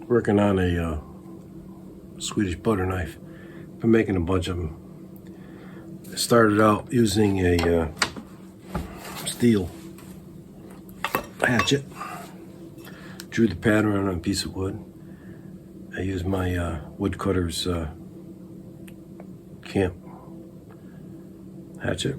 Working on a Swedish butter knife. Been making a bunch of them. I started out using a steel hatchet. Drew the pattern on a piece of wood. I used my woodcutter's camp hatchet.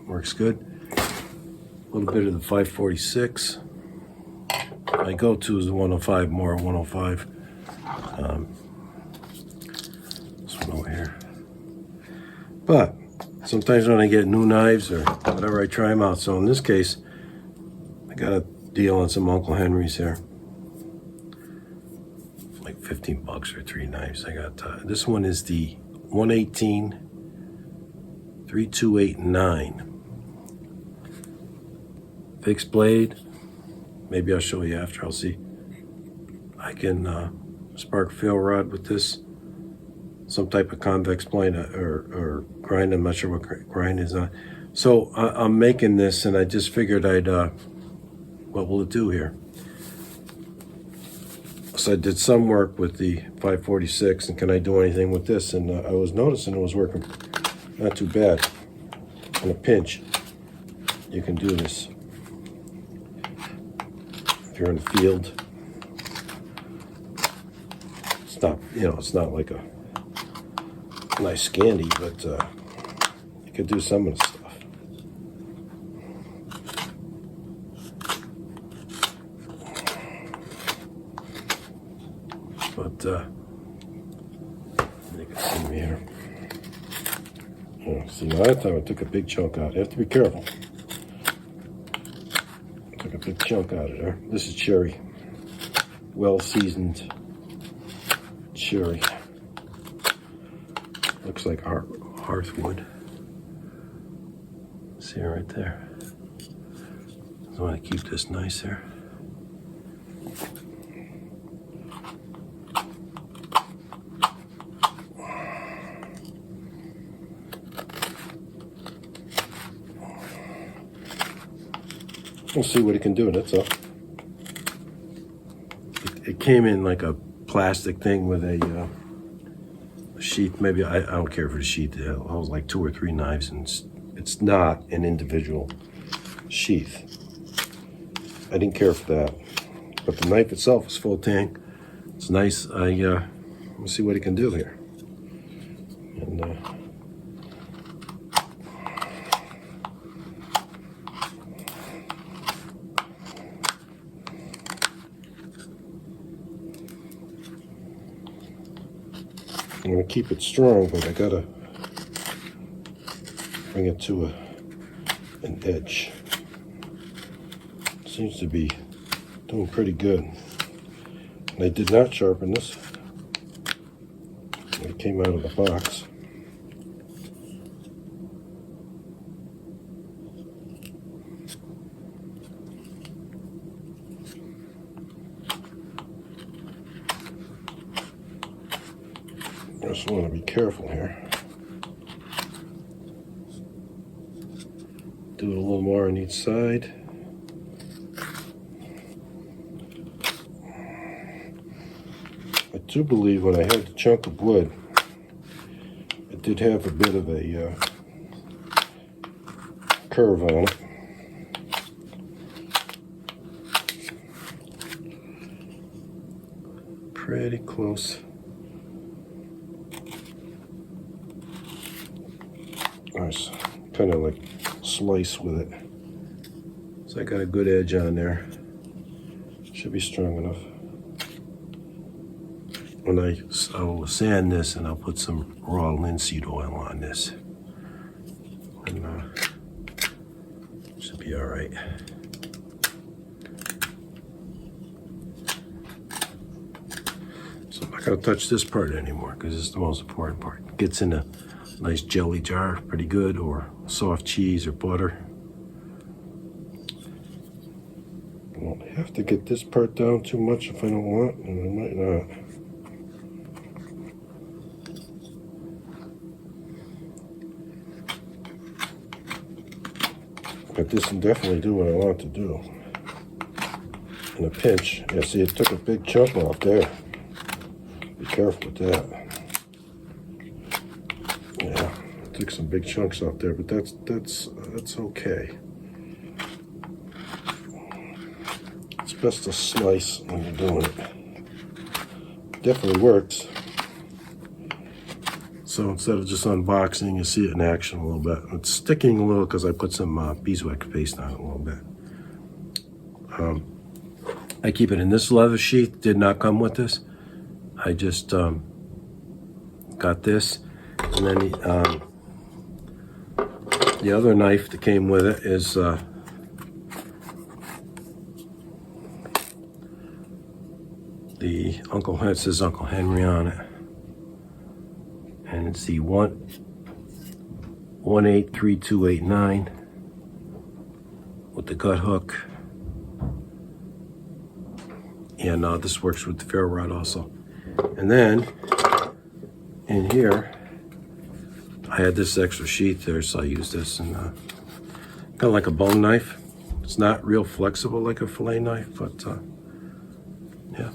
Works good. A little bit of the 546. My go-to is the 105, more 105. This one over here. But sometimes when I get new knives or whatever, I try them out. So in this case, I got a deal on some Uncle Henry's here. Like 15 bucks for 3 knives. I got this one is the 118 3289 fixed blade. Maybe I'll show you after. I'll see. I can spark fail rod with this. Some type of convex plane or grind. I'm not sure what grind is on. So I'm making this, and I just figured I'd. What will it do here? So I did some work with the 546, and can I do anything with this? And I was noticing it was working not too bad. On a pinch, you can do this. If you're in the field, it's not, it's not like a nice Scandi, but you could do some of the stuff. But you can see me here. See, now that time I took a big chunk out. You have to be careful. Took a big chunk out of there. This is cherry. Well-seasoned cherry. Looks like hearthwood. See it right there. I want to keep this nice here. We'll see what it can do, that's all. It came in like a plastic thing with a sheath. Maybe, I don't care for the sheath. It was like 2 or 3 knives, and it's not an individual sheath. I didn't care for that. But the knife itself is full tang. It's nice. We'll see what it can do here. And I'm going to keep it strong, but I gotta bring it to an edge. Seems to be doing pretty good. And I did not sharpen this when it came out of the box. I just want to be careful here. Do it a little more on each side. I do believe when I had the chunk of wood, it did have a bit of a curve on it. Pretty close. Nice, kind of like slice with it. So I got a good edge on there. Should be strong enough. When I'll sand this, and I'll put some raw linseed oil on this, and should be all right. So I'm not gonna touch this part anymore because it's the most important part. It gets in a nice jelly jar, pretty good, or soft cheese or butter. I don't have to get this part down too much if I don't want, and I might not. But this can definitely do what I want to do. in a pinch. Yeah, see, it took a big chunk off there. Be careful with that. Yeah, it took some big chunks off there, but that's okay. It's best to slice when you're doing it. Definitely works. So instead of just unboxing, you see it in action a little bit. It's sticking a little because I put some beeswax paste on it a little bit. I keep it in this leather sheath. Did not come with this. I just got this, and then the other knife that came with it is the it says Uncle Henry on it, and it's the 183289 with the gut hook. Yeah, no, this works with the ferro rod also. And then in here, I had this extra sheath there, so I used this, and kind of like a bone knife. It's not real flexible like a fillet knife, but yeah,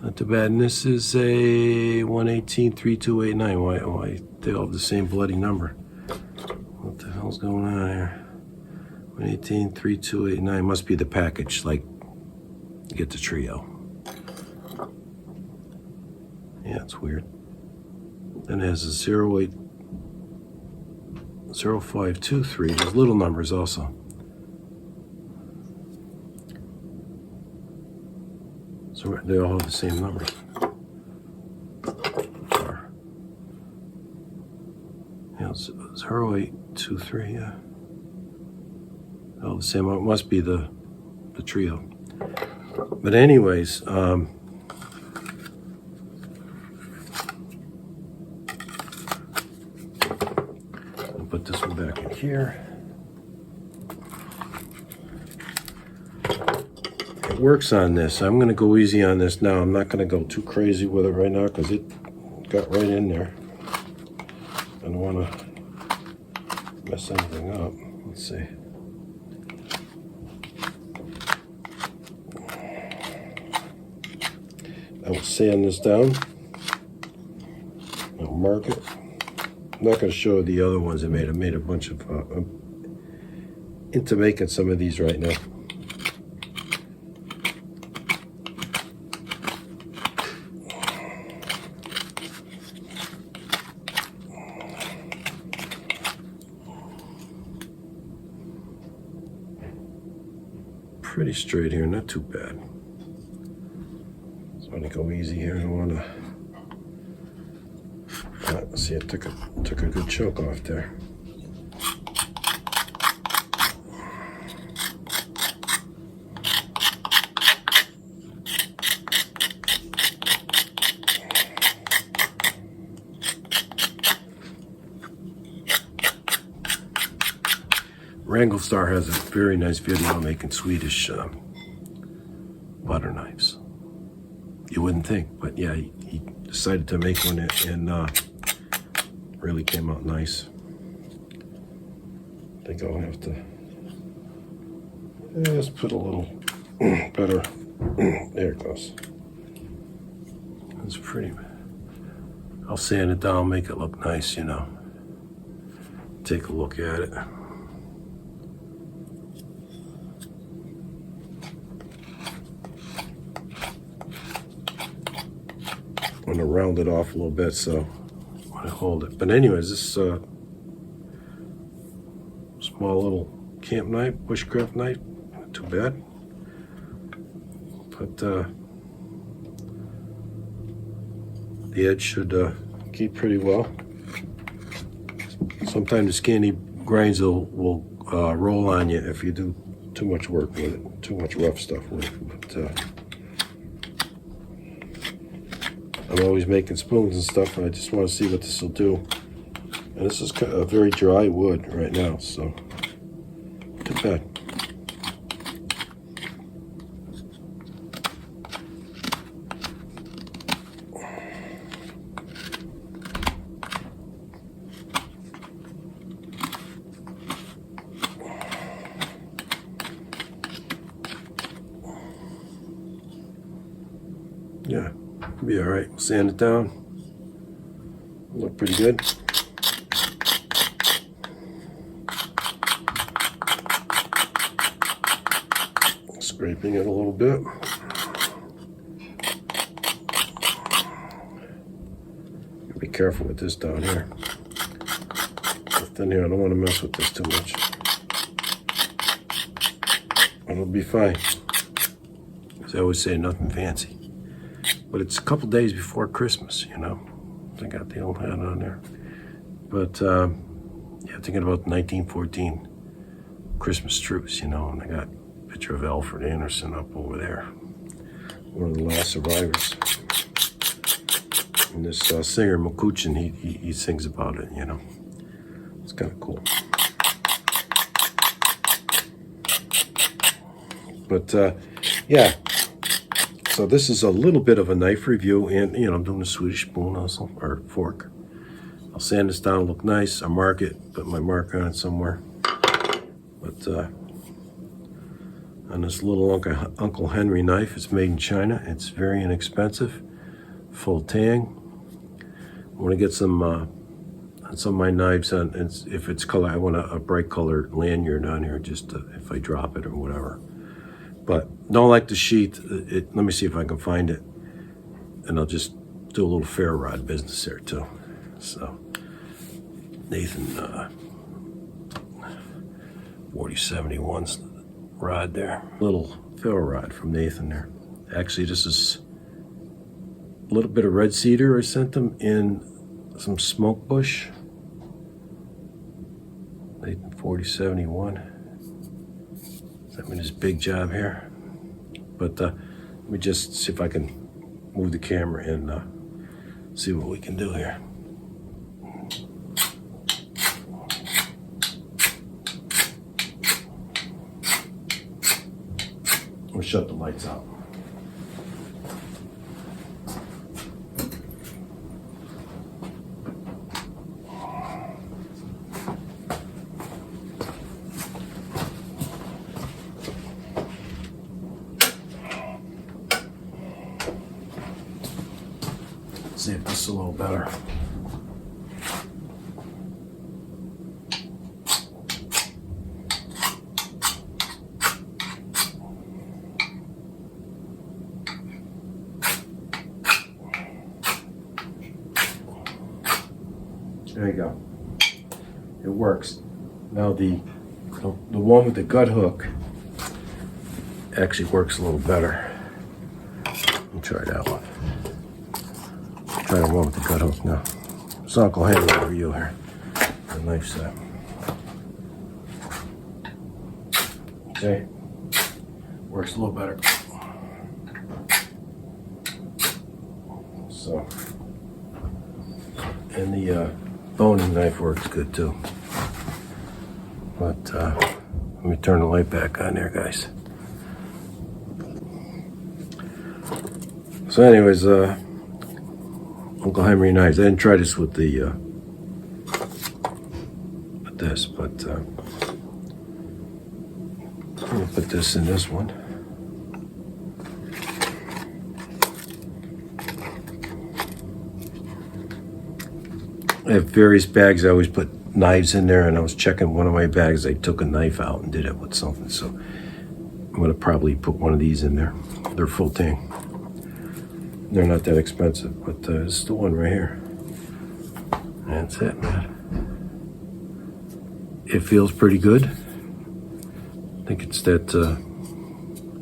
not too bad. And this is a 1183289. Why they all have the same bloody number? What the hell's going on here? 1183289 must be the package, like you get the trio. Yeah, it's weird. Then it has a 0523. There's little numbers also. So they all have the same numbers. Yeah, it's 0823, yeah. All the same. It must be the trio. But anyways, I'll put this one back in here. It works on this. I'm going to go easy on this now. I'm not going to go too crazy with it right now because it got right in there. I don't want to mess anything up. Let's see. I will sand this down. I'll mark it. I'm not going to show the other ones I made. I made a bunch of, I'm into making some of these right now. Pretty straight here, not too bad. So I'm going to go easy here. I don't want to. See, it took a good chunk off there. Wranglestar has a very nice video making Swedish butter knives. You wouldn't think, but yeah, he decided to make one and really came out nice. I think I'll have to just put a little better. There it goes. That's pretty. I'll sand it down, make it look nice, you know. Take a look at it. I'm going to round it off a little bit so I hold it. But anyways, this small little camp knife, bushcraft knife, not too bad. But the edge should keep pretty well. Sometimes the skinny grinds will roll on you if you do too much work with it, too much rough stuff with it. But I'm always making spoons and stuff, and I just want to see what this will do. And this is a very dry wood right now, so not too bad. Yeah, be all right. Sand it down. Look pretty good. Scraping it a little bit. Be careful with this down here. Then here, I don't want to mess with this too much. It'll be fine. As I always say, nothing fancy. But it's a couple days before Christmas, you know. I got the old hat on there. But, yeah, thinking about the 1914 Christmas truce, you know, and I got a picture of Alfred Anderson up over there. One of the last survivors. And this singer, Makuchin, he sings about it, you know. It's kind of cool. But, yeah. So this is a little bit of a knife review, and, you know, I'm doing a Swedish spoon also, or fork. I'll sand this down, look nice. I'll mark it, put my mark on it somewhere. But, on this little Uncle Henry knife, it's made in China. It's very inexpensive, full tang. I want to get some of my knives on, if it's color, I want a bright colored lanyard on here, just if I drop it or whatever. But don't like the sheath. Let me see if I can find it, and I'll just do a little ferro rod business there too. So Nathan 4071's rod there, little ferro rod from Nathan there. Actually, this is a little bit of red cedar I sent them in some smoke bush. Nathan 4071. Sent me this big job here. But let me just see if I can move the camera and see what we can do here. We'll shut the lights out. See if this is a little better. There you go. It works. Now the one with the gut hook actually works a little better. Let me try that one. Try the one with the gut hook now. It's Uncle Henry over you here. The knife set. Okay. Works a little better. So, and the boning knife works good too. But let me turn the light back on there, guys. So anyways, Uncle Henry knives. I didn't try this with the with this, but I'm gonna put this in this one. I have various bags. I always put knives in there, and I was checking one of my bags. I took a knife out and did it with something, so I'm gonna probably put one of these in there. They're full tang. They're not that expensive, but this is the one right here. That's it, man. It feels pretty good. I think it's that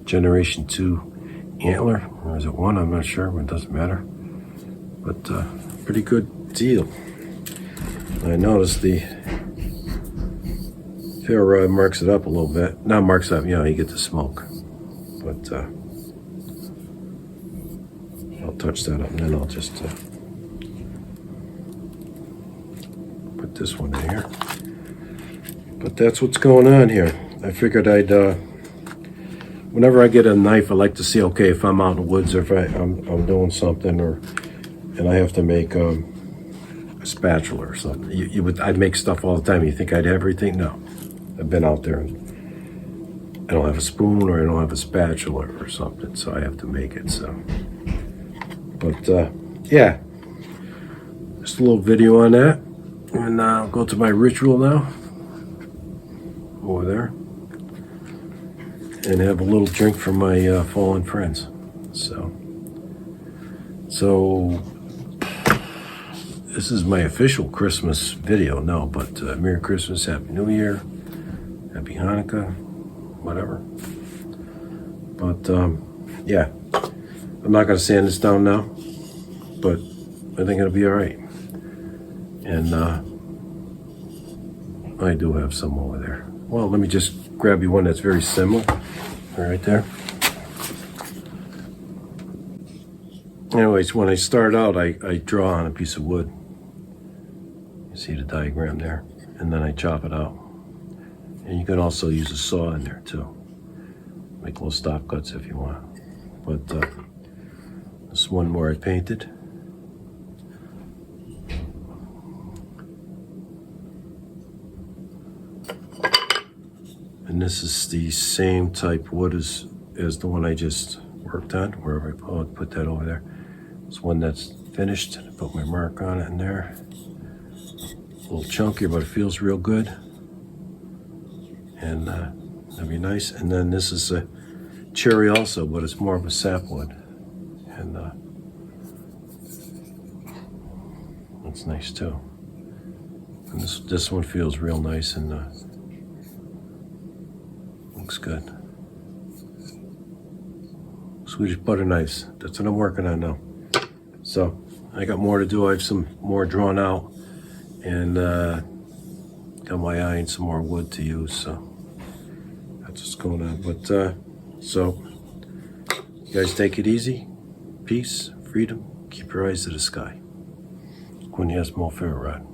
Generation 2 antler, or is it 1? I'm not sure, but it doesn't matter. But pretty good deal. I noticed the ferro rod marks it up a little bit. Not marks up, you know, you get the smoke. But I'll touch that up, and then I'll just put this one in here. But that's what's going on here. I figured I'd, whenever I get a knife, I like to see, okay, if I'm out in the woods or if I'm doing something, and I have to make a spatula or something. I'd make stuff all the time. You think I'd have everything? No. I've been out there and I don't have a spoon or I don't have a spatula or something, so I have to make it. So But yeah, just a little video on that. And I'll go to my ritual now. Over there. And have a little drink for my fallen friends. So this is my official Christmas video. No, but Merry Christmas, Happy New Year, Happy Hanukkah, whatever. But yeah, I'm not going to sand this down now, but I think it'll be all right. And I do have some over there. Well, let me just grab you one that's very similar. Right there. Anyways, when I start out, I draw on a piece of wood. You see the diagram there. And then I chop it out. And you can also use a saw in there too. Make little stop cuts if you want. But this one more I painted. And this is the same type wood as the one I just worked on, wherever I put that over there. It's one that's finished. I put my mark on it in there. A little chunkier, but it feels real good. And that'd be nice. And then this is a cherry also, but it's more of a sapwood. And that's nice too. And this one feels real nice and looks good. Swedish Butter Knives. That's what I'm working on now. So I got more to do. I have some more drawn out, and got my eye and some more wood to use. So that's what's going on. But so you guys take it easy. Peace, freedom. Keep your eyes to the sky. When you have small ferro rod.